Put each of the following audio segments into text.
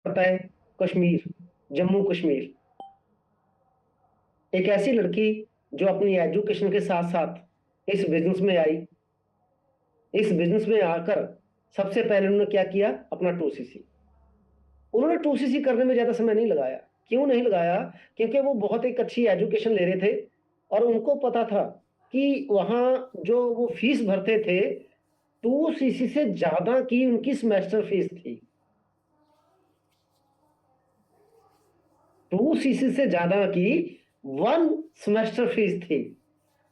पता है? कश्मीर, जम्मू कश्मीर। एक ऐसी लड़की जो अपनी एजुकेशन के साथ साथ इस बिजनेस में आई। इस बिजनेस में आकर सबसे पहले उन्होंने क्या किया? अपना 2cc। उन्होंने 2cc करने में ज्यादा समय नहीं लगाया। क्यों नहीं लगाया? क्योंकि वो बहुत एक अच्छी एजुकेशन ले रहे थे और उनको पता था कि वहां जो वो फीस भरते थे 2cc से ज्यादा की उनकी सेमेस्टर फीस थी। 2cc से ज्यादा की वन सेमेस्टर फीस थी।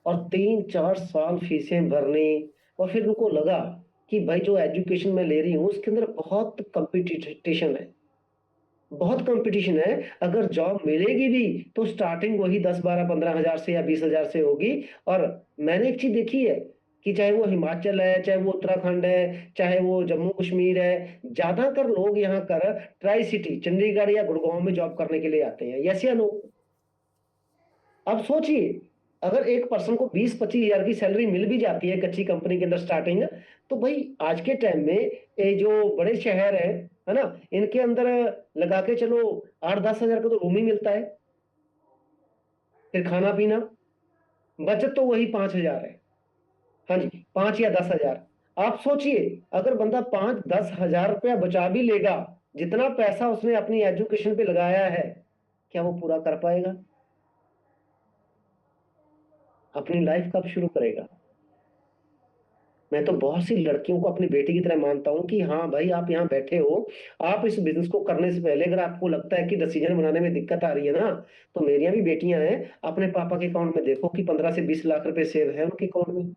और 3-4 साल फीसें भरनी। और फिर उनको लगा कि भाई जो एजुकेशन मैं ले रही हूँ उसके अंदर बहुत कंपटीशन है। बहुत कंपटीशन है। अगर जॉब मिलेगी भी तो स्टार्टिंग वही 10-12-15 हजार से या 20 हजार से होगी। और मैंने एक चीज देखी है कि चाहे वो हिमाचल है, चाहे वो उत्तराखंड है, चाहे वो जम्मू कश्मीर है, ज्यादातर लोग यहाँ कर ट्राई सिटी चंडीगढ़ या गुड़गांव में जॉब करने के लिए आते हैं। यस या नो? अब सोचिए, अगर एक पर्सन को 20-25 हजार की सैलरी मिल भी जाती है एक अच्छी कंपनी के अंदर स्टार्टिंग, तो भाई आज के टाइम में ये जो बड़े शहर है ना, इनके अंदर लगा के चलो 8-10 हजार का तो रूम ही मिलता है। फिर खाना पीना, बचत तो वही 5 हजार है। हाँ जी, 5 या 10 हजार। आप सोचिए, अगर बंदा 5-10 हजार रुपया बचा भी लेगा, जितना पैसा उसने अपनी एजुकेशन पे लगाया है, क्या वो पूरा कर पाएगा? अपनी लाइफ कब शुरू करेगा? मैं तो बहुत सी लड़कियों को अपनी बेटी की तरह मानता हूं कि हाँ भाई, आप यहाँ बैठे हो, आप इस बिजनेस को करने से पहले अगर आपको लगता है कि डिसीजन बनाने में दिक्कत आ रही है ना, तो मेरियां भी बेटियां हैं, अपने पापा के अकाउंट में देखो कि 15 से 20 लाख रुपए सेव है उनके अकाउंट में।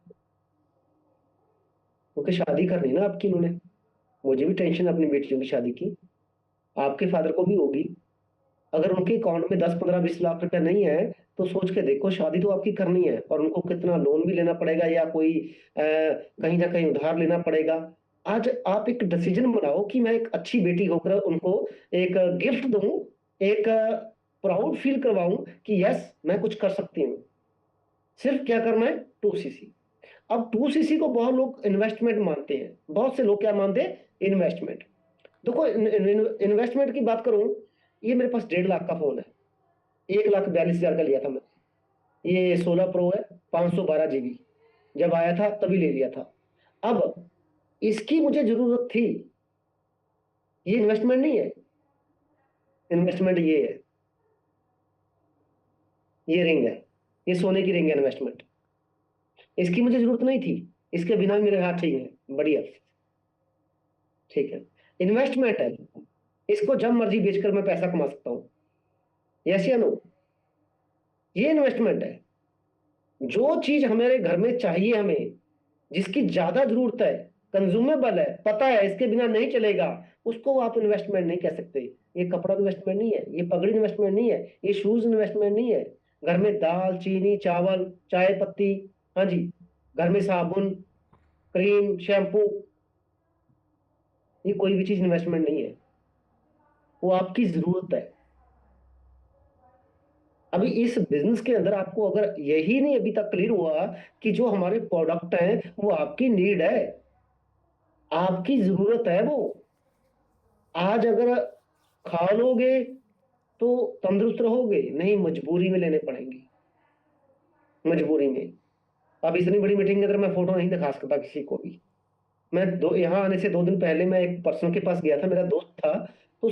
क्योंकि शादी करनी है ना आपकी उन्होंने। मुझे भी टेंशन है अपनी बेटियों की शादी की, आपके फादर को भी होगी। अगर उनके अकाउंट में 10-15-20 लाख रुपए नहीं है, तो सोच के देखो, शादी तो आपकी करनी है और उनको कितना लोन भी लेना पड़ेगा या कोई कहीं ना कहीं उधार लेना पड़ेगा। आज आप एक डिसीजन बनाओ कि मैं एक अच्छी बेटी होकर उनको एक गिफ्ट दूं, एक प्राउड फील करवाऊं कि यस मैं कुछ कर सकती हूँ। सिर्फ क्या करना है? 2cc। अब 2cc को बहुत लोग इन्वेस्टमेंट मानते हैं। बहुत से लोग क्या मानते हैं? इन्वेस्टमेंट। देखो, इन्वेस्टमेंट की बात करूं, ये मेरे पास 1.5 लाख का फोन है। 1,42,000 का लिया था मैंने। ये 16 प्रो है, 512 GB। जब आया था तभी ले लिया था। अब इसकी मुझे जरूरत थी। ये इन्वेस्टमेंट नहीं है। इन्वेस्टमेंट ये है, ये रिंग है, ये सोने की रिंग है इन्वेस्टमेंट। इसकी मुझे जरूरत नहीं थी, इसके बिना भी मेरे हाथ चाहिए बढ़िया। ठीक है, इन्वेस्टमेंट है। इसको जब मर्जी बेचकर मैं पैसा कमा सकता हूँ। यस या नो? ये इन्वेस्टमेंट है। जो चीज हमारे घर में चाहिए हमें, जिसकी ज्यादा जरूरत है, कंज्यूमेबल है, पता है इसके बिना नहीं चलेगा, उसको आप इन्वेस्टमेंट नहीं कह सकते। ये कपड़ा इन्वेस्टमेंट नहीं है, ये पगड़ी इन्वेस्टमेंट नहीं है, ये शूज इन्वेस्टमेंट नहीं है। घर में दाल चीनी चावल चाय पत्ती, हाँ जी, घर में साबुन क्रीम शैम्पू, ये कोई भी चीज इन्वेस्टमेंट नहीं है। वो आपकी जरूरत है। अभी इस बिजनेस के अंदर आपको अगर यही नहीं अभी तक क्लियर हुआ कि जो हमारे प्रोडक्ट हैं वो आपकी नीड है, आपकी जरूरत है वो। आज अगर खा लोगे तो तंदुरुस्त रहोगे, नहीं मजबूरी में लेने पड़ेंगे। मजबूरी में। अब इतनी बड़ी मीटिंग के अंदर मैं फोटो नहीं दिखा सकता किसी को भी। मैं दो यहाँ आने से 2 दिन पहले मैं एक पर्सन के पास गया था, मेरा दोस्त था।